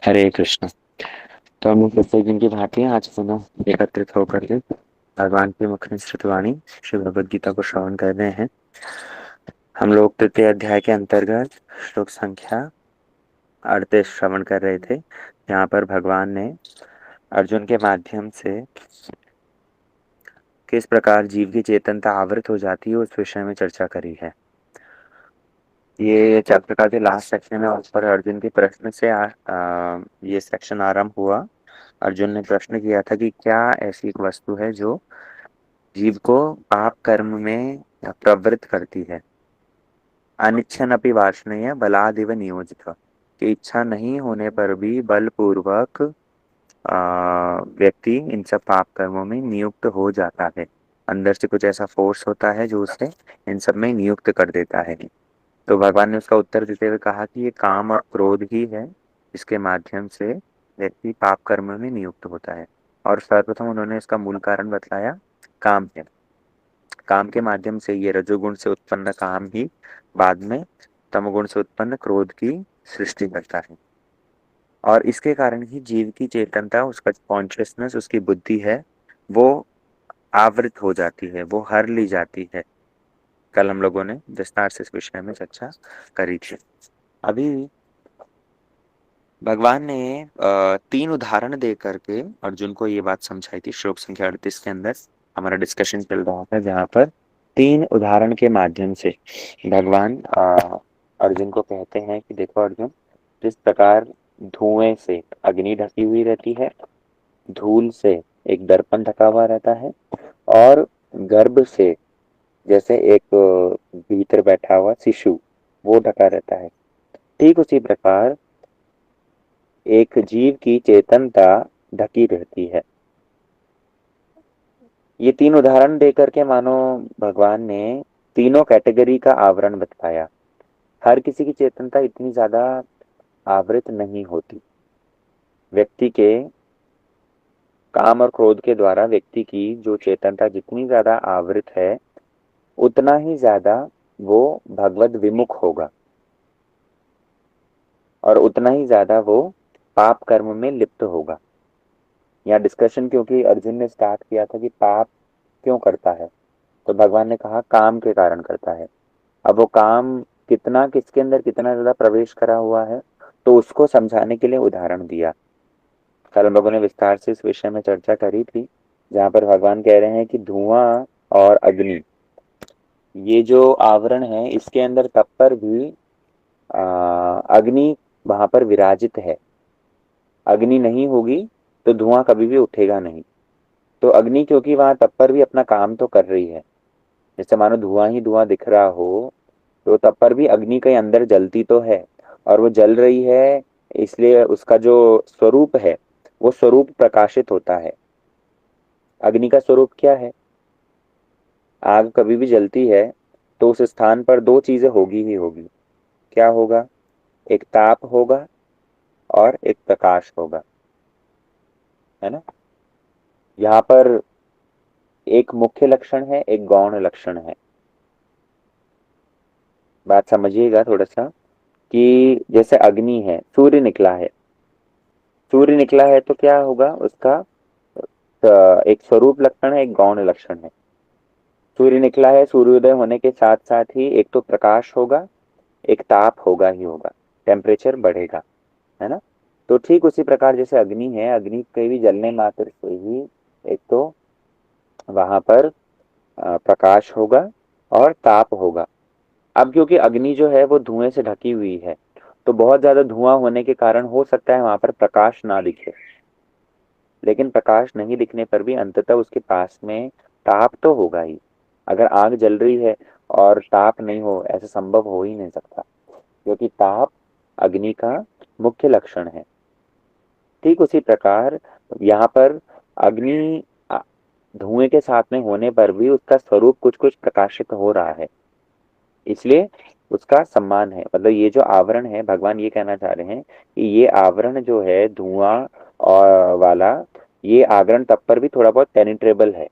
हरे कृष्ण। तो हम लोग प्रत्येक दिन की भांति आज पुनः एकत्रित होकर के भगवान की मुख निसृत वाणी श्री भगवद गीता को श्रवण कर रहे हैं। हम लोग तृतीय अध्याय के अंतर्गत श्लोक संख्या 38 श्रवण कर रहे थे, यहाँ पर भगवान ने अर्जुन के माध्यम से किस प्रकार जीव की चेतनता आवृत हो जाती है उस विषय में चर्चा करी है। ये चैप्टर का जो लास्ट सेक्शन है उस पर अर्जुन के प्रश्न से ये सेक्शन आरंभ हुआ। अर्जुन ने प्रश्न किया था कि क्या ऐसी एक वस्तु है जो जीव को पाप कर्म में प्रवृत्त करती है। अनिच्छन अपि वार्ष्णेय बलादिव नियोजित, कि इच्छा नहीं होने पर भी बलपूर्वक व्यक्ति इन सब पाप कर्मों में नियुक्त हो जाता है। अंदर से कुछ ऐसा फोर्स होता है जो उसे इन सब में नियुक्त कर देता है। तो भगवान ने उसका उत्तर देते हुए कहा कि ये काम और क्रोध ही है जिसके माध्यम से व्यक्ति पाप कर्म में नियुक्त होता है। और सर्वप्रथम उन्होंने इसका मूल कारण बतलाया, काम है। काम के माध्यम से ये रजोगुण से उत्पन्न काम ही बाद में तमोगुण से उत्पन्न क्रोध की सृष्टि करता है। और इसके कारण ही जीव की चेतनता, उसका कॉन्शियसनेस, उसकी बुद्धि है, वो आवृत हो जाती है, वो हर ली जाती है। कल हम लोगों ने विस्तार से इस विषय में चर्चा करी थी। अभी भगवान ने तीन उदाहरण दे करके अर्जुन को ये बात समझाई थी। श्लोक संख्या 38 के अंदर हमारा डिस्कशन चल रहा था, जहाँ पर तीन उदाहरण के माध्यम से भगवान अर्जुन को कहते हैं कि देखो अर्जुन, जिस प्रकार धुएं से अग्नि ढकी हुई रहती है, धूल से एक दर्पण ढका हुआ रहता है, और गर्भ से जैसे एक भीतर बैठा हुआ शिशु वो ढका रहता है, ठीक उसी प्रकार एक जीव की चेतनता ढकी रहती है। ये तीन उदाहरण देकर के मानो भगवान ने तीनों कैटेगरी का आवरण बताया। हर किसी की चेतनता इतनी ज्यादा आवृत नहीं होती। व्यक्ति के काम और क्रोध के द्वारा व्यक्ति की जो चेतनता जितनी ज्यादा आवृत है, उतना ही ज्यादा वो भगवद विमुख होगा, और उतना ही ज्यादा वो पाप कर्म में लिप्त होगा। यहाँ डिस्कशन क्योंकि अर्जुन ने स्टार्ट किया था कि पाप क्यों करता है, तो भगवान ने कहा काम के कारण करता है। अब वो काम कितना, किसके अंदर कितना ज्यादा प्रवेश करा हुआ है, तो उसको समझाने के लिए उदाहरण दिया। कल हम लोगों ने विस्तार से इस विषय में चर्चा करी थी, जहाँ पर भगवान कह रहे हैं कि धुआं और अग्नि, ये जो आवरण है, इसके अंदर तब पर भी अग्नि वहां पर विराजित है। अग्नि नहीं होगी तो धुआं कभी भी उठेगा नहीं। तो अग्नि क्योंकि वहां तब पर भी अपना काम तो कर रही है, जैसे मानो धुआं ही धुआं दिख रहा हो, तो तब पर भी अग्नि के अंदर जलती तो है, और वो जल रही है, इसलिए उसका जो स्वरूप है वो स्वरूप प्रकाशित होता है। अग्नि का स्वरूप क्या है? आग कभी भी जलती है तो उस स्थान पर दो चीजें होगी ही होगी। क्या होगा? एक ताप होगा और एक प्रकाश होगा, है ना। यहाँ पर एक मुख्य लक्षण है, एक गौण लक्षण है। बात समझिएगा थोड़ा सा, कि जैसे अग्नि है, सूर्य निकला है, सूर्य निकला है तो क्या होगा उसका? एक स्वरूप लक्षण है, एक गौण लक्षण है। सूर्य निकला है, सूर्योदय होने के साथ साथ ही एक तो प्रकाश होगा, एक ताप होगा ही होगा, टेम्परेचर बढ़ेगा, है ना। तो ठीक उसी प्रकार जैसे अग्नि है, अग्नि के भी जलने मात्र से ही एक तो वहां पर प्रकाश होगा और ताप होगा। अब क्योंकि अग्नि जो है वो धुएं से ढकी हुई है, तो बहुत ज्यादा धुआं होने के कारण हो सकता है वहां पर प्रकाश ना दिखे। लेकिन प्रकाश नहीं दिखने पर भी अंततः उसके पास में ताप तो होगा ही। अगर आग जल रही है और ताप नहीं हो, ऐसा संभव हो ही नहीं सकता, क्योंकि ताप अग्नि का मुख्य लक्षण है। ठीक उसी प्रकार यहाँ पर अग्नि धुएं के साथ में होने पर भी उसका स्वरूप कुछ कुछ प्रकाशित हो रहा है, इसलिए उसका सम्मान है। मतलब ये जो आवरण है, भगवान ये कहना चाह रहे हैं कि ये आवरण जो है धुआं और वाला, ये आवरण तब पर भी थोड़ा बहुत पेनिट्रेबल है,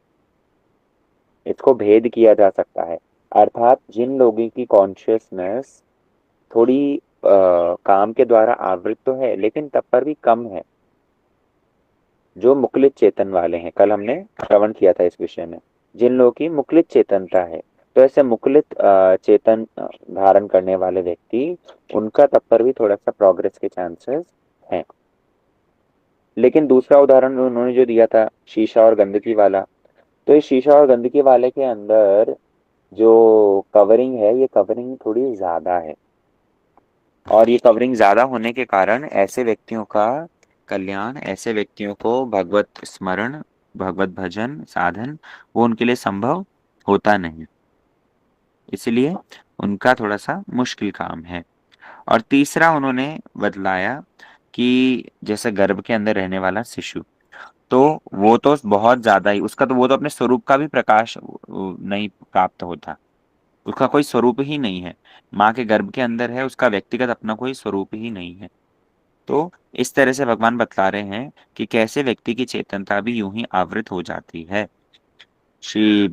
इसको भेद किया जा सकता है। अर्थात जिन लोगों की कॉन्शियसनेस थोड़ी काम के द्वारा आवृत तो है लेकिन तब पर भी कम है। जो मुक्लित चेतन वाले हैं, कल हमने श्रवण किया था इस विषय में, जिन लोगों की मुक्लित चेतनता है, तो ऐसे मुक्लित चेतन धारण करने वाले व्यक्ति, उनका तब पर भी थोड़ा सा प्रोग्रेस के चांसेस हैं। लेकिन दूसरा उदाहरण उन्होंने जो दिया था शीशा और गंदगी वाला, तो इस शीशा और गंदगी वाले के अंदर जो कवरिंग है, ये कवरिंग थोड़ी ज्यादा है। और ये कवरिंग ज्यादा होने के कारण ऐसे व्यक्तियों का कल्याण, ऐसे व्यक्तियों को भगवत स्मरण, भगवत भजन साधन, वो उनके लिए संभव होता नहीं। इसलिए उनका थोड़ा सा मुश्किल काम है। और तीसरा उन्होंने बतलाया कि जैसे गर्भ के अंदर रहने वाला शिशु, तो वो तो बहुत ज्यादा ही उसका, तो वो तो अपने स्वरूप का भी प्रकाश नहीं प्राप्त होता, उसका कोई स्वरूप ही नहीं है। माँ के गर्भ के अंदर है, उसका व्यक्तिगत अपना कोई स्वरूप ही नहीं है। तो इस तरह से भगवान बतला रहे हैं कि कैसे व्यक्ति की चेतनता भी यूं ही आवृत हो जाती है। श्री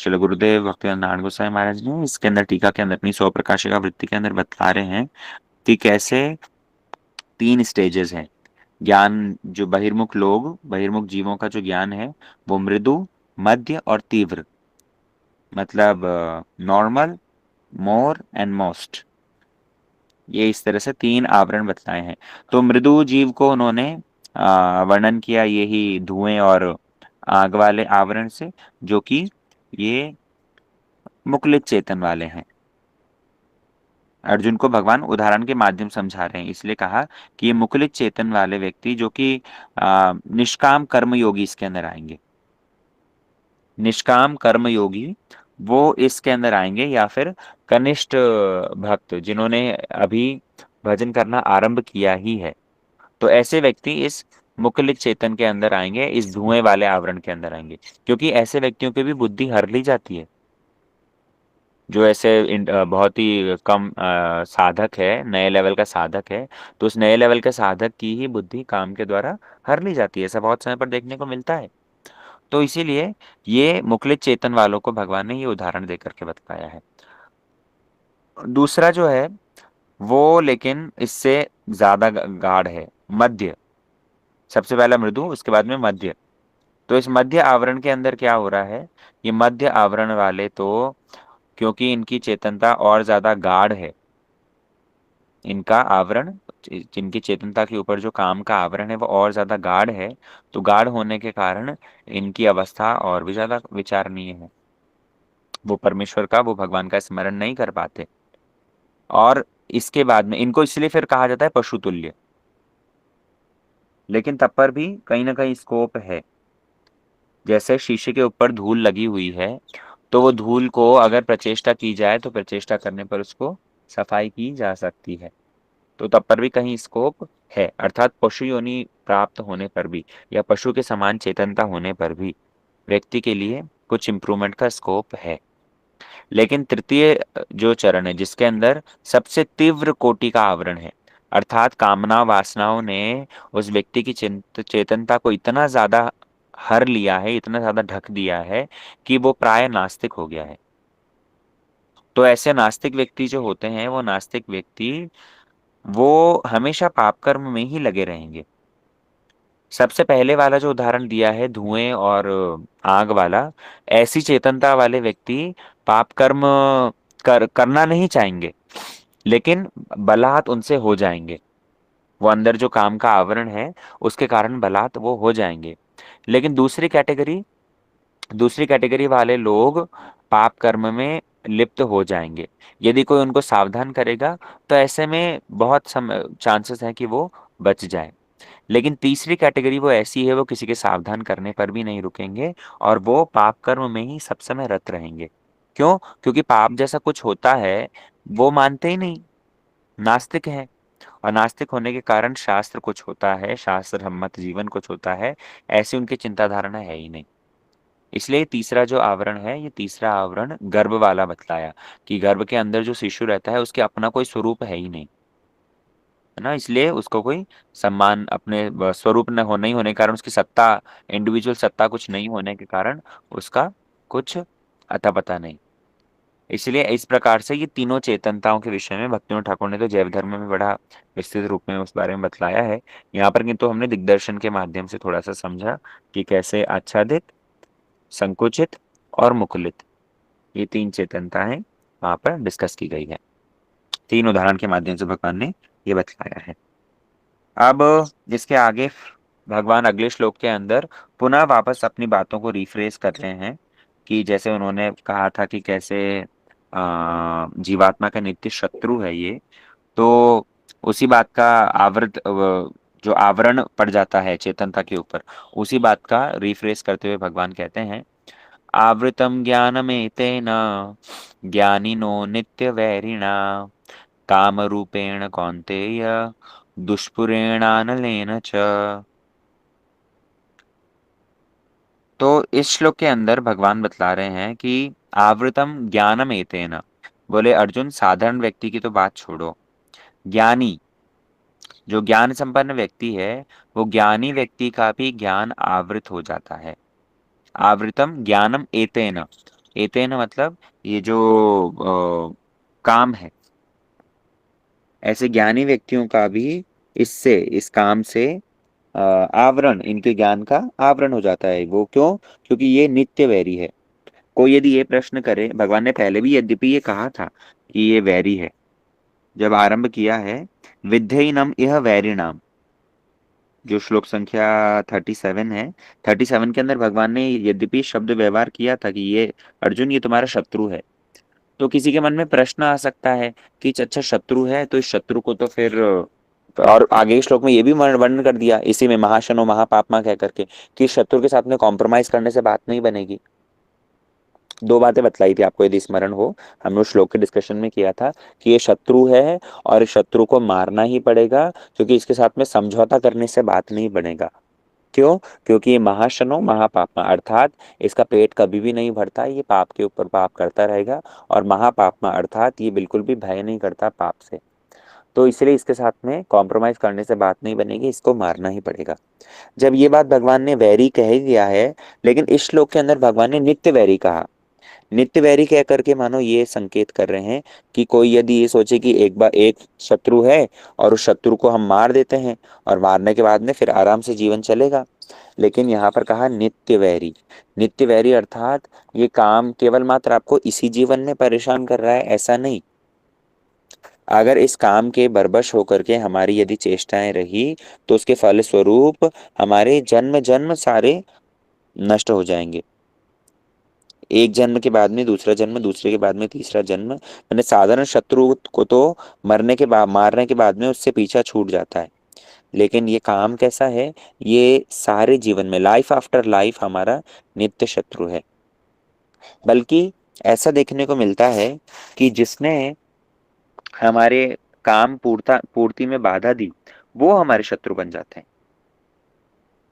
गुरुदेव भक्तिवेदांत नारायण गोसाई महाराज ने इसके अंदर टीका के अंदर अपनी सौ प्रकाशिका वृत्ति के अंदर बतला रहे हैं कि कैसे तीन स्टेजेस हैं ज्ञान। जो बहिर्मुख लोग, बहिर्मुख जीवों का जो ज्ञान है, वो मृदु, मध्य और तीव्र, मतलब नॉर्मल, मोर एंड मोस्ट, ये इस तरह से तीन आवरण बतलाए हैं। तो मृदु जीव को उन्होंने वर्णन किया यही धुएं और आग वाले आवरण से, जो कि ये मुक्लित चेतन वाले हैं। अर्जुन को भगवान उदाहरण के माध्यम समझा रहे हैं, इसलिए कहा कि ये मुकुलित चेतन वाले व्यक्ति जो कि निष्काम कर्म योगी इसके अंदर आएंगे। निष्काम कर्म योगी वो इसके अंदर आएंगे, या फिर कनिष्ठ भक्त जिन्होंने अभी भजन करना आरंभ किया ही है, तो ऐसे व्यक्ति इस मुकुलित चेतन के अंदर आएंगे, इस धुएं वाले आवरण के अंदर आएंगे। क्योंकि ऐसे व्यक्तियों की भी बुद्धि हर ली जाती है। जो ऐसे बहुत ही कम साधक है, नए लेवल का साधक है, तो उस नए लेवल के साधक की ही बुद्धि काम के द्वारा हर ली जाती है। ऐसा बहुत समय पर देखने को मिलता है। तो इसीलिए ये मुकुलित चेतन वालों को भगवान ने ये उदाहरण देकर के बताया है। दूसरा जो है वो लेकिन इससे ज्यादा गाढ़ है, मध्य। सबसे पहला मृदु, उसके बाद में मध्य। तो इस मध्य आवरण के अंदर क्या हो रहा है, ये मध्य आवरण वाले तो क्योंकि इनकी चेतनता और ज्यादा गाढ़ है, इनका आवरण, जिनकी चेतनता के ऊपर जो काम का आवरण है वो और ज्यादा गाढ़ है, तो गाढ़ होने के कारण इनकी अवस्था और भी ज्यादा विचारणीय है। वो परमेश्वर का, वो भगवान का स्मरण नहीं कर पाते। और इसके बाद में इनको इसलिए फिर कहा जाता है पशु तुल्य। लेकिन तब पर भी कहीं ना कहीं स्कोप है। जैसे शीशे के ऊपर धूल लगी हुई है, तो वो धूल को अगर प्रचेष्टा की जाए तो प्रचेष्टा करने पर उसको सफाई की जा सकती है। तो तब पर भी कहीं स्कोप है, अर्थात पशु योनि प्राप्त होने पर भी, या पशु के समान चेतनता होने पर भी व्यक्ति के लिए कुछ इम्प्रूवमेंट का स्कोप है। लेकिन तृतीय जो चरण है, जिसके अंदर सबसे तीव्र कोटि का आवरण है, अर्थात कामना वासनाओं ने उस व्यक्ति की चेतनता को इतना ज्यादा हर लिया है, इतना ज्यादा ढक दिया है कि वो प्राय नास्तिक हो गया है। तो ऐसे नास्तिक व्यक्ति जो होते हैं, वो नास्तिक व्यक्ति वो हमेशा पाप कर्म में ही लगे रहेंगे। सबसे पहले वाला जो उदाहरण दिया है धुएं और आग वाला, ऐसी चेतनता वाले व्यक्ति पाप कर्म करना नहीं चाहेंगे, लेकिन बलात् उनसे हो जाएंगे। वो अंदर जो काम का आवरण है उसके कारण बलात् वो हो जाएंगे। लेकिन दूसरी कैटेगरी वाले लोग पाप कर्म में लिप्त हो जाएंगे। यदि कोई उनको सावधान करेगा तो ऐसे में बहुत चांसेस है कि वो बच जाए। लेकिन तीसरी कैटेगरी वो ऐसी है, वो किसी के सावधान करने पर भी नहीं रुकेंगे और वो पाप कर्म में ही सब समय रत रहेंगे। क्यों? क्योंकि पाप जैसा कुछ होता है वो मानते ही नहीं, नास्तिक है। और नास्तिक होने के कारण शास्त्र कुछ होता है, शास्त्र सम्मत जीवन कुछ होता है, ऐसी उनकी चिंता धारणा है ही नहीं। इसलिए तीसरा जो आवरण है, ये तीसरा आवरण गर्भ वाला बतलाया कि गर्भ के अंदर जो शिशु रहता है उसके अपना कोई स्वरूप है ही नहीं, है ना। इसलिए उसको कोई सम्मान अपने स्वरूप न होने ही होने के कारण, उसकी सत्ता, इंडिविजुअल सत्ता कुछ नहीं होने के कारण उसका कुछ अता पता नहीं। इसलिए इस प्रकार से ये तीनों चेतनताओं के विषय में भक्तिविनोद ठाकुर ने तो जैव धर्म में बड़ा विस्तृत रूप में उस बारे में बतलाया है। यहाँ पर किंतु हमने दिग्दर्शन के माध्यम से थोड़ा सा समझा कि कैसे आच्छादित, संकुचित और मुकुलित, ये तीन चेतनताएं वहां पर डिस्कस की गई है। तीन उदाहरण के माध्यम से भगवान ने ये बतलाया है। अब इसके आगे भगवान अगले श्लोक के अंदर पुनः वापस अपनी बातों को रिफ्रेश कर रहे हैं कि जैसे उन्होंने कहा था कि कैसे जीवात्मा का नित्य शत्रु है ये, तो उसी बात का जो आवरण पड़ जाता है चेतनता के ऊपर, उसी बात का रिफ्रेश करते हुए भगवान कहते हैं, आवृतम ज्ञानमेतेन ज्ञानिनो नित्य वैरिणा काम रूपेण कौन्तेय दुष्पुरेणानलेन च। तो इस श्लोक के अंदर भगवान बतला रहे हैं कि आवृतम ज्ञानम एतेन, बोले अर्जुन साधारण व्यक्ति की तो बात छोड़ो, ज्ञानी जो ज्ञान संपन्न व्यक्ति है, वो ज्ञानी व्यक्ति का भी ज्ञान आवृत हो जाता है। आवृतम ज्ञानम एतेन, एतेन मतलब ये जो काम है, ऐसे ज्ञानी व्यक्तियों का भी इससे, इस काम से आवरण, इनके ज्ञान का आवरण हो जाता है। वो क्यों? क्योंकि ये नित्य वैरी है। कोई यदि ये प्रश्न करे, भगवान ने पहले भी यद्यपि ये कहा था कि ये वैरी है, जब आरंभ किया है, विद्धेनम यह वैरिणाम, जो श्लोक संख्या 37 है, 37 के अंदर भगवान ने यद्यपि शब्द व्यवहार किया था कि ये अर्जुन ये तुम्हारा शत्रु है। तो किसी के मन में प्रश्न आ सकता है कि अच्छा शत्रु है तो इस शत्रु को तो फिर, और आगे के श्लोक में ये भी वर्णन कर दिया इसी में महाशनो महापापमा कह करके कि शत्रु के साथ में कॉम्प्रोमाइज करने से बात नहीं बनेगी। दो बातें बतलाई थी आपको यदि स्मरण हो, हमने उस श्लोक के डिस्कशन में किया था कि ये शत्रु है और इस शत्रु को मारना ही पड़ेगा, क्योंकि इसके साथ में समझौता करने से बात नहीं बनेगा। क्यों? क्योंकि ये महाशनो महापापमा, अर्थात इसका पेट कभी भी नहीं भरता, ये पाप के ऊपर पाप करता रहेगा, और महापापमा अर्थात ये बिल्कुल भी भय नहीं करता पाप से। तो इसलिए इसके साथ में कॉम्प्रोमाइज करने से बात नहीं बनेगी, इसको मारना ही पड़ेगा। जब ये बात भगवान ने वैरी कह ही दिया है, लेकिन इस श्लोक के अंदर भगवान ने नित्य वैरी कहा। नित्य वैरी कह करके मानो ये संकेत कर रहे हैं कि कोई यदि ये सोचे कि एक बार एक शत्रु है और उस शत्रु को हम मार देते हैं और मारने के बाद में फिर आराम से जीवन चलेगा, लेकिन यहाँ पर कहा नित्य वैरी। नित्य वैरी अर्थात ये काम केवल मात्र आपको इसी जीवन में परेशान कर रहा है ऐसा नहीं, अगर इस काम के बरबस होकर के हमारी यदि चेष्टाएं रही तो उसके फल स्वरूप हमारे जन्म जन्म सारे नष्ट हो जाएंगे। एक जन्म के बाद में दूसरा जन्म, दूसरे के बाद में तीसरा जन्म, मैंने साधारण शत्रु को तो मरने के बाद, मारने के बाद में उससे पीछा छूट जाता है, लेकिन ये काम कैसा है, ये सारे जीवन में लाइफ आफ्टर लाइफ हमारा नित्य शत्रु है। बल्कि ऐसा देखने को मिलता है कि जिसने हमारे काम पूर्ति में बाधा दी, वो हमारे शत्रु बन जाते हैं।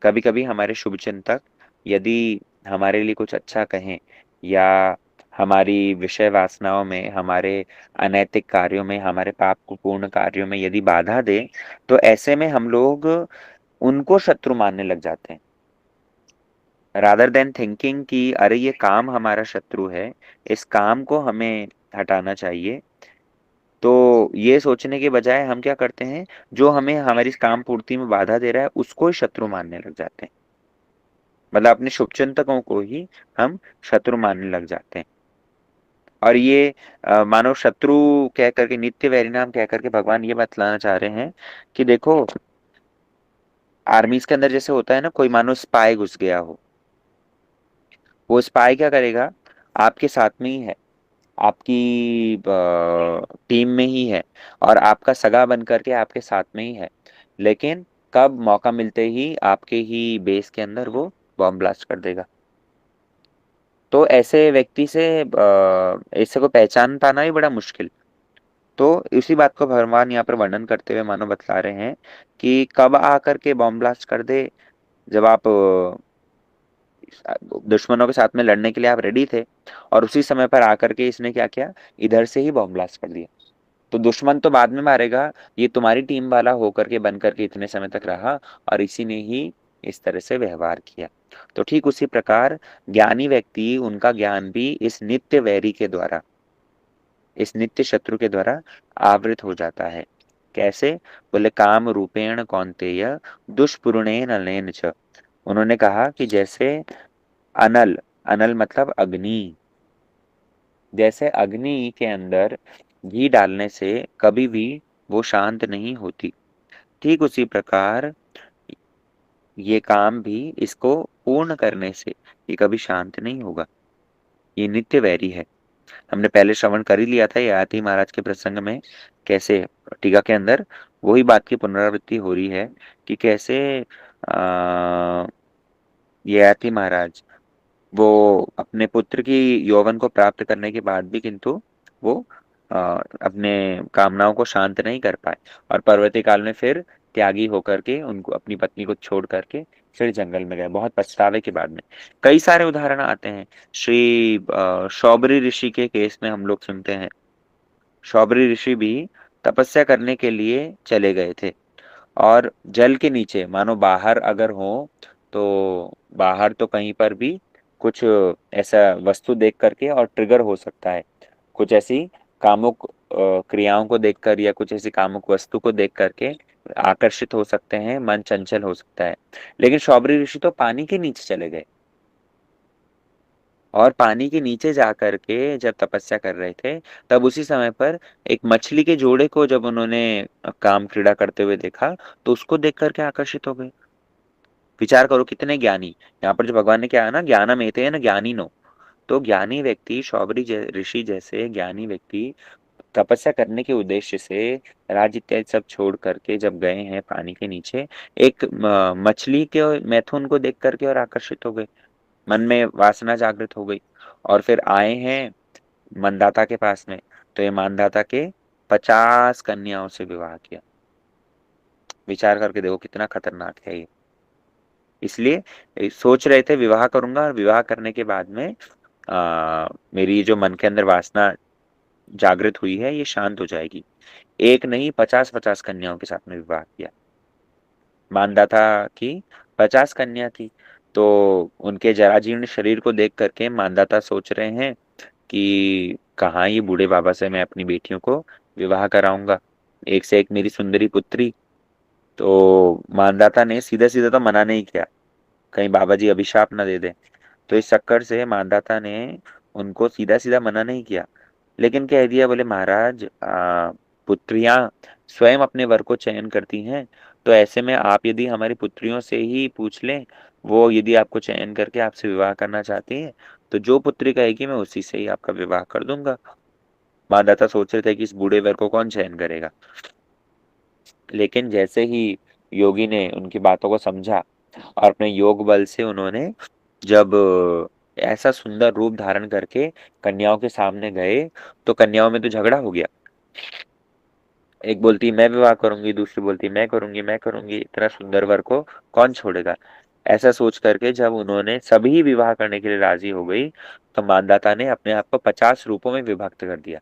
कभी कभी हमारे शुभ चिंतक यदि हमारे लिए कुछ अच्छा कहें, या हमारी विषय वासनाओं में, हमारे अनैतिक कार्यों में, हमारे पाप पूर्ण कार्यों में यदि बाधा दे, तो ऐसे में हम लोग उनको शत्रु मानने लग जाते हैं, रादर देन थिंकिंग कि अरे ये काम हमारा शत्रु है, इस काम को हमें हटाना चाहिए। तो ये सोचने के बजाय हम क्या करते हैं, जो हमें हमारी इस काम पूर्ति में बाधा दे रहा है उसको ही शत्रु मानने लग जाते हैं, मतलब अपने शुभचिंतकों को ही हम शत्रु मानने लग जाते हैं। और ये मानव शत्रु कह करके, नित्य वैरी नाम कह करके भगवान ये बतलाना चाह रहे हैं कि देखो, आर्मीज के अंदर जैसे होता है ना, कोई मानो स्पाई घुस गया हो, वो स्पाई क्या करेगा, आपके साथ में ही है, आपकी टीम में ही है, और आपका सगा बन करके आपके साथ में ही है, लेकिन कब मौका मिलते ही आपके ही बेस के अंदर वो बॉम्ब ब्लास्ट कर देगा। तो ऐसे व्यक्ति से ऐसे को पहचान पाना भी बड़ा मुश्किल। तो इसी बात को भगवान यहाँ पर वर्णन करते हुए मानो बतला रहे हैं कि कब आकर के बॉम्ब ब्लास्ट कर दे, जब आप दुश्मनों के साथ में लड़ने के लिए आप रेडी थे, और उसी समय पर आकर के इसने क्या किया, इधर से ही बॉम्ब ब्लास्ट कर दिया। तो दुश्मन तो बाद में मारेगा, ये तुम्हारी टीम वाला होकर के बन करके इतने समय तक रहा, और इसी ने ही इस तरह से व्यवहार किया। तो ठीक उसी प्रकार ज्ञानी व्यक्ति, उनका ज्ञान भी इस नित्य वैरी के द्वारा इस नित्य शत्रु के द्वारा आवृत हो जाता है। कैसे? बोले काम रूपेण कौन्तेय दुष्पूर्णेन नलेन च। उन्होंने कहा कि जैसे अनल, अनल मतलब अग्नि, जैसे अग्नि के अंदर घी डालने से कभी भी वो शांत नहीं होती, ठीक उसी प्रकार ये काम भी इसको पूर्ण करने से ये कभी शांत नहीं होगा, ये नित्य वैरी है। हमने पहले श्रवण कर ही लिया था ये आती महाराज के प्रसंग में, कैसे टीका के अंदर वही बात की पुनरावृत्ति हो रही है कि कैसे आ, ये आती महाराज वो अपने पुत्र की यौवन को प्राप्त करने के बाद भी किंतु वो अपने कामनाओं को शांत नहीं कर पाए, और पर्वतीय काल में फिर त्यागी होकर के उनको अपनी पत्नी को छोड़ करके फिर जंगल में गए, बहुत पछतावे के बाद में। कई सारे उदाहरण आते हैं। श्री शौबरी ऋषि के केस में हम लोग सुनते हैं, शौबरी ऋषि भी तपस्या करने के लिए चले गए थे, और जल के नीचे मानो बाहर अगर हो तो बाहर तो कहीं पर भी कुछ ऐसा वस्तु देख करके और ट्रिगर हो सकता है, कुछ ऐसी कामुक क्रियाओं को देखकर या कुछ ऐसी कामुक वस्तु को देख करके आकर्षित हो सकते हैं, मन चंचल हो सकता है। लेकिन शौबरी ऋषि तो पानी के नीचे चले गए, और पानी के नीचे जा करके जब तपस्या कर रहे थे, तब उसी समय पर एक मछली के जोड़े को जब उन्होंने काम क्रीड़ा करते हुए देखा, तो उसको देख करके आकर्षित हो गए। विचार करो कितने ज्ञानी, यहाँ पर जो भगवान ने क्या है ना, ज्ञानम एते न ज्ञानी नो, तो ज्ञानी व्यक्ति शौबरी ऋषि जैसे ज्ञानी व्यक्ति तपस्या करने के उद्देश्य से राज्य इत्यादि सब छोड़ करके जब गए हैं पानी के नीचे, एक मछली के मैथुन को देख करके और आकर्षित हो गए, मन में वासना जागृत हो गई, और फिर आए हैं मनदाता के पास में, तो ये मानदाता के 50 कन्याओं से विवाह किया। विचार करके देखो कितना खतरनाक है ये। इसलिए सोच रहे थे विवाह करूंगा, और विवाह करने के बाद में मेरी जो मन के अंदर वासना जागृत हुई है ये शांत हो जाएगी। एक नहीं 50-50 कन्याओं के साथ में विवाह किया। मानदाता की 50 कन्या थी, तो उनके जराजीर्ण शरीर को देख करके मानदाता सोच रहे हैं कि कहाँ ये बूढ़े बाबा से मैं अपनी बेटियों को विवाह कराऊंगा, एक से एक मेरी सुंदरी पुत्री। तो मानदाता ने सीधा सीधा तो मना नहीं किया, कहीं बाबा जी अभिशाप ना दे दें, तो इस चक्कर से मानदाता ने उनको सीधा सीधा मना नहीं किया, लेकिन कह दिया बोले महाराज पुत्रियां स्वयं अपने वर को चयन करती हैं, तो ऐसे में आप यदि हमारी पुत्रियों से ही पूछ लें, वो यदि आपको चयन करके आपसे विवाह करना चाहती है, तो जो पुत्री कहेगी मैं उसी से ही आपका विवाह कर दूंगा। मानदाता सोच रहे थे कि इस बूढ़े वर को कौन चयन करेगा, लेकिन जैसे ही योगी ने उनकी बातों को समझा और अपने योग बल से उन्होंने जब ऐसा सुंदर रूप धारण करके कन्याओं के सामने गए, तो कन्याओं में तो झगड़ा हो गया। एक बोलती मैं विवाह करूंगी, दूसरी बोलती मैं करूंगी, इतना सुंदर वर को कौन छोड़ेगा। ऐसा सोच करके जब उन्होंने सभी विवाह करने के लिए राजी हो गई, तो मानदाता ने अपने आप को 50 रूपों में विभक्त कर दिया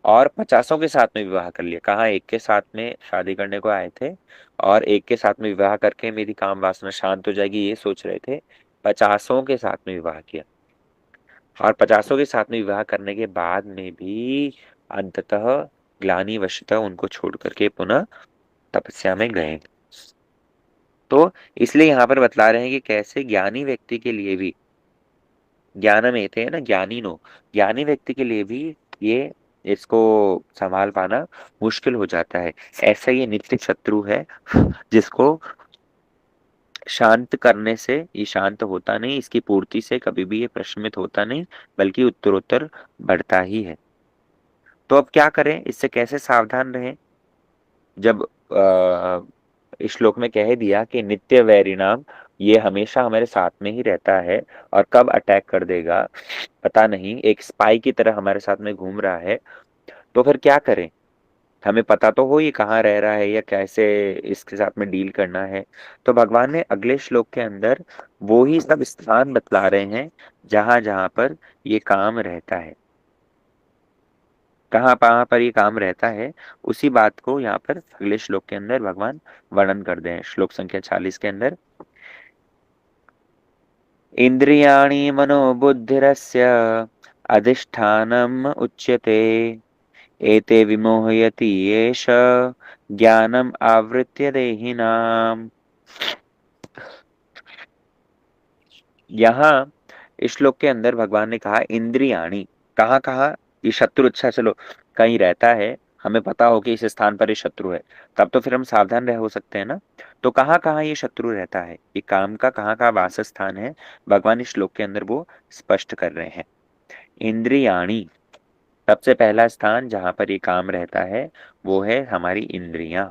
और 50 के साथ में विवाह कर लिया। कहाँ एक के साथ में शादी करने को आए थे और एक के साथ में विवाह करके मेरी काम वासना शांत हो जाएगी ये सोच रहे थे, 50 के साथ में विवाह किया, और 50 के साथ में विवाह करने के बाद में भी अंततः ग्लानिवशतः उनको छोड़ करके पुनः तपस्या में गए। तो इसलिए यहाँ पर बतला रहे हैं कि कैसे ज्ञानी व्यक्ति के लिए भी, ज्ञानम एते है ना ज्ञानी नो, ज्ञानी व्यक्ति के लिए भी ये इसको संभाल पाना मुश्किल हो जाता है। ऐसा ये नित्य शत्रु है जिसको शांत करने से ये शांत होता नहीं, इसकी पूर्ति से कभी भी ये प्रशमित होता नहीं, बल्कि उत्तरोत्तर बढ़ता ही है। तो अब क्या करें, इससे कैसे सावधान रहें? जब इस श्लोक में कह दिया कि नित्य वैरिणाम, ये हमेशा हमारे साथ में ही रहता है, और कब अटैक कर देगा पता नहीं, एक स्पाई की तरह हमारे साथ में घूम रहा है, तो फिर क्या करें? हमें पता तो हो ये कहाँ रह रहा है या कैसे इसके साथ में डील करना है। तो भगवान ने अगले श्लोक के अंदर वो ही सब स्थान बतला रहे हैं जहां जहां पर ये काम रहता है, कहाँ कहाँ पर ये काम रहता है, उसी बात को यहाँ पर अगले श्लोक के अंदर भगवान वर्णन कर दे हैं। श्लोक संख्या 40 के अंदर, इंद्रियाणि मनोबुद्धिरस्य अधिष्ठानम उच्यते। एते विमोहयति येष ज्ञानम आवृत्य देहिनाम। यहाँ इस श्लोक के अंदर भगवान ने कहा इंद्रियाणी। कहाँ कहा? ये शत्रु, अच्छा चलो कहीं रहता है, हमें पता हो कि इस स्थान पर ये शत्रु है, तब तो फिर हम सावधान रह हो सकते हैं ना। तो कहाँ कहाँ ये शत्रु रहता है, ये काम का कहाँ कहाँ वासस्थान है, भगवान इस श्लोक के अंदर वो स्पष्ट कर रहे हैं। इंद्रियाणी, सबसे पहला स्थान जहां पर ये काम रहता है वो है हमारी इंद्रियां,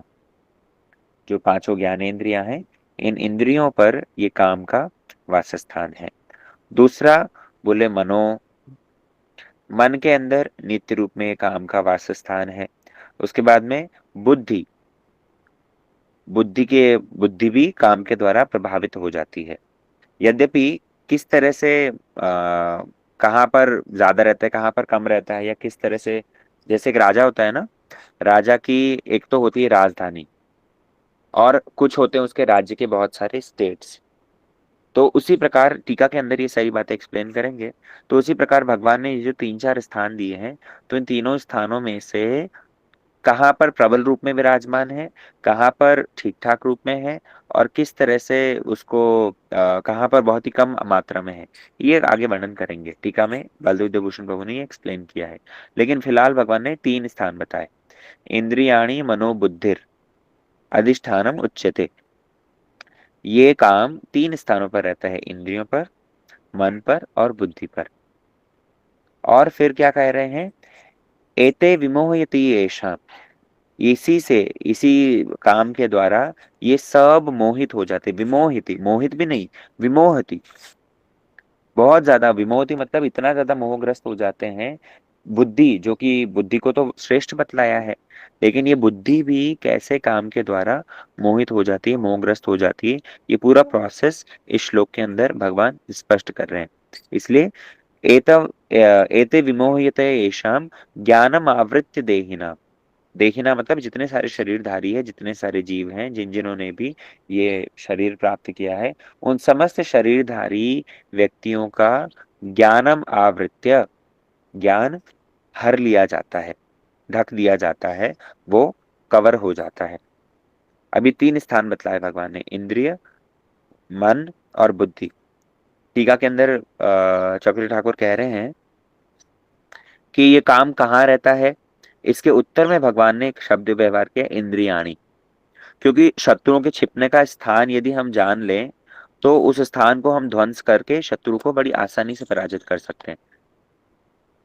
जो पांचों ज्ञानेंद्रियां हैं, इन इंद्रियों पर ये काम का वासस्थान है। दूसरा बोले मनो, मन के अंदर नित्य रूप में काम का वासस्थान है। उसके बाद में बुद्धि, बुद्धि भी काम के द्वारा प्रभावित हो जाती है। यद्यपि किस तरह से कहाँ पर ज्यादा रहता है कहाँ पर कम रहता है, या किस तरह से, जैसे एक राजा होता है ना, राजा की एक तो होती है राजधानी, और कुछ होते हैं उसके राज्य के बहुत सारे स्टेट्स। तो उसी प्रकार टीका के अंदर ये सारी बातें एक्सप्लेन करेंगे। तो उसी प्रकार भगवान ने ये जो तीन चार स्थान दिए हैं, तो इन तीनों स्थानों में से कहाँ पर प्रबल रूप में विराजमान है, कहाँ पर ठीक ठाक रूप में है, और किस तरह से उसको कहाँ पर बहुत ही कम मात्रा में है, ये आगे वर्णन करेंगे। टीका में बलदेव विद्याभूषण प्रभु ने ये एक्सप्लेन किया है। लेकिन फिलहाल भगवान ने तीन स्थान बताए, इंद्रियाणी मनोबुद्धिर अधिष्ठानम उच्यते। ये काम तीन स्थानों पर रहता है, इंद्रियों पर, मन पर और बुद्धि पर। और फिर क्या कह रहे हैं, एते विमोहयति येषाम्, इसी से, इसी काम के द्वारा ये सब मोहित हो जाते। विमोहिति, मोहित भी नहीं, विमोहति, बहुत ज्यादा विमोहित मतलब इतना ज्यादा मोहग्रस्त हो जाते हैं। बुद्धि, जो कि बुद्धि को तो श्रेष्ठ बतलाया है, लेकिन ये बुद्धि भी कैसे काम के द्वारा मोहित हो जाती है, मोहग्रस्त हो जाती है, ये पूरा प्रोसेस इस श्लोक के अंदर भगवान स्पष्ट कर रहे हैं। इसलिए एते विमोह्यते येषाम् ज्ञानम आवृत्य देहिना। देखना मतलब जितने सारे शरीरधारी है, जितने सारे जीव हैं, जिन जिन्होंने भी ये शरीर प्राप्त किया है, उन समस्त शरीरधारी व्यक्तियों का ज्ञानम आवृत्य, ज्ञान हर लिया जाता है, ढक दिया जाता है, वो कवर हो जाता है। अभी तीन स्थान बतलाए भगवान ने, इंद्रिय, मन और बुद्धि। टीका के अंदर चक्री ठाकुर कह रहे हैं कि ये काम कहाँ रहता है। इसके उत्तर में भगवान ने एक शब्द व्यवहार किया, इंद्रियाणी। क्योंकि शत्रुओं के छिपने का स्थान यदि हम जान लें, तो उस स्थान को हम ध्वंस करके शत्रु को बड़ी आसानी से पराजित कर सकते हैं,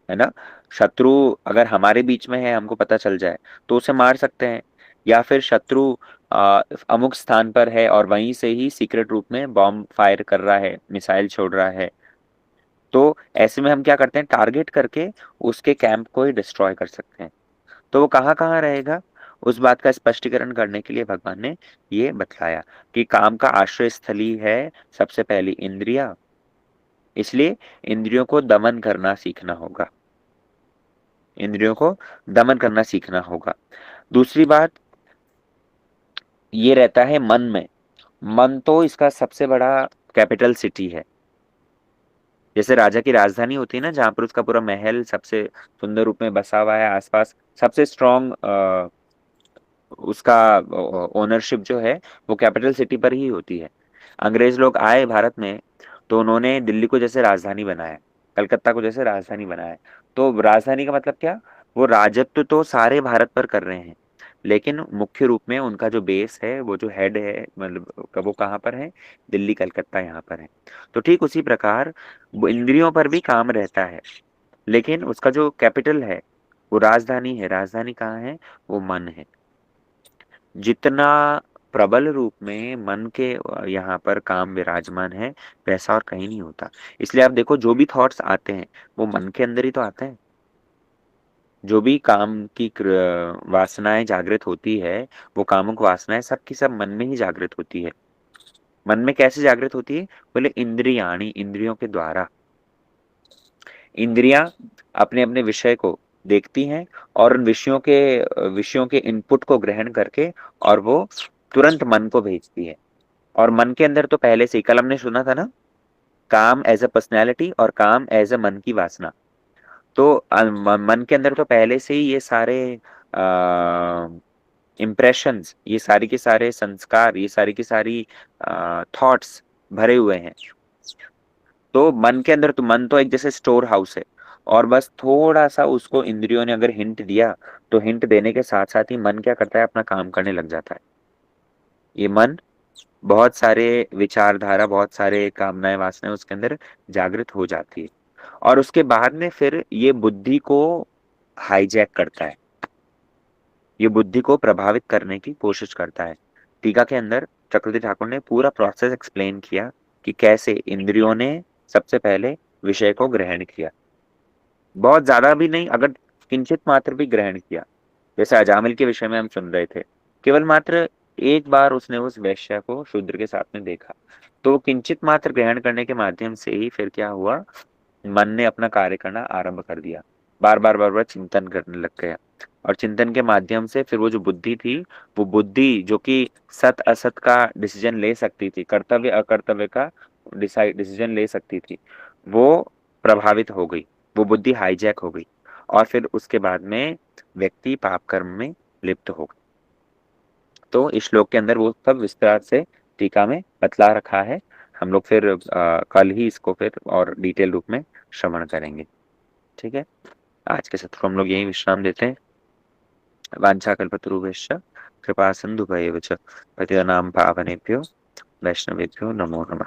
है ना। शत्रु अगर हमारे बीच में है, हमको पता चल जाए, तो उसे मार सकते हैं। या फिर शत्रु अमुक स्थान पर है और वहीं से ही सीक्रेट रूप में बॉम्ब फायर कर रहा है, मिसाइल छोड़ रहा है, तो ऐसे में हम क्या करते हैं, टारगेट करके उसके कैंप को ही डिस्ट्रॉय कर सकते हैं। तो वो कहाँ कहाँ रहेगा, उस बात का स्पष्टीकरण करने के लिए भगवान ने ये बतलाया कि काम का आश्रय स्थली है सबसे पहली इंद्रिया, इसलिए इंद्रियों को दमन करना सीखना होगा, इंद्रियों को दमन करना सीखना होगा। दूसरी बात ये रहता है मन में। मन तो इसका सबसे बड़ा कैपिटल सिटी है। जैसे राजा की राजधानी होती है ना, जहां पर उसका पूरा महल सबसे सुंदर रूप में बसा हुआ है, आसपास सबसे स्ट्रॉन्ग उसका ओनरशिप जो है वो कैपिटल सिटी पर ही होती है। अंग्रेज लोग आए भारत में, तो उन्होंने दिल्ली को जैसे राजधानी बनाया, कलकत्ता को जैसे राजधानी बनाया। तो राजधानी का मतलब क्या, वो राजत्व तो सारे भारत पर कर रहे हैं, लेकिन मुख्य रूप में उनका जो बेस है, वो जो हेड है, मतलब वो कहाँ पर है, दिल्ली कलकत्ता यहाँ पर है। तो ठीक उसी प्रकार वो इंद्रियों पर भी काम रहता है, लेकिन उसका जो कैपिटल है वो राजधानी है। राजधानी कहाँ है, वो मन है। जितना प्रबल रूप में मन के यहाँ पर काम विराजमान है, वैसा और कहीं नहीं होता। इसलिए आप देखो, जो भी थॉट्स आते हैं वो मन के अंदर ही तो आते हैं। जो भी काम की वासनाएं जागृत होती है, वो कामुक वासनाएं सब की सब मन में ही जागृत होती है। मन में कैसे जागृत होती है, बोले इंद्रियाणी, इंद्रियों के द्वारा। इंद्रियां अपने अपने विषय को देखती हैं, और उन विषयों के इनपुट को ग्रहण करके, और वो तुरंत मन को भेजती है। और मन के अंदर तो पहले से ही, कल हमने सुना था ना, काम एज अ पर्सनैलिटी और काम एज अ मन की वासना। तो मन के अंदर तो पहले से ही ये सारे इम्प्रेशंस, ये सारी के सारे संस्कार, ये सारी की सारी थॉट्स भरे हुए हैं। तो मन के अंदर, तो मन तो एक जैसे स्टोर हाउस है, और बस थोड़ा सा उसको इंद्रियों ने अगर हिंट दिया, तो हिंट देने के साथ साथ ही मन क्या करता है, अपना काम करने लग जाता है। ये मन बहुत सारे विचारधारा, बहुत सारे कामनाएं, वासनाएं उसके अंदर जागृत हो जाती है, और उसके बाद में फिर ये बुद्धि को हाईजैक करता है, ये बुद्धि को प्रभावित करने की कोशिश करता है। टीका के अंदर चक्रवर्ती ठाकुर ने पूरा प्रोसेस एक्सप्लेन किया कि कैसे इंद्रियों ने सबसे पहले विषय को ग्रहण किया, बहुत ज्यादा भी नहीं, अगर किंचित मात्र भी ग्रहण किया। जैसे अजामिल के विषय में हम सुन रहे थे, केवल मात्र एक बार उसने उस वैश्य को शूद्र के साथ में देखा, तो किंचित मात्र ग्रहण करने के माध्यम से ही फिर क्या हुआ, मन ने अपना कार्य करना आरंभ कर दिया, बार बार चिंतन करने लग गया, और चिंतन के माध्यम से फिर वो जो बुद्धि थी, वो बुद्धि जो कि सत असत का डिसीजन ले सकती थी, कर्तव्य अकर्तव्य का डिसीजन ले सकती थी, वो प्रभावित हो गई, वो बुद्धि हाईजैक हो गई, और फिर उसके बाद में व्यक्ति पाप कर्म में लिप्त हो गया। तो इस श्लोक के अंदर वो सब विस्तार से टीका में बतला रखा है। हम लोग फिर कल ही इसको फिर और डिटेल रूप में श्रवण करेंगे। ठीक है, आज के सत्र को हम लोग यही विश्राम देते हैं। वाञ्छाकल्पतरुभ्यश्च कृपा सिन्धुभ्येव च पतितानां पावनेभ्यो वैष्णवेभ्यो नमो नमः।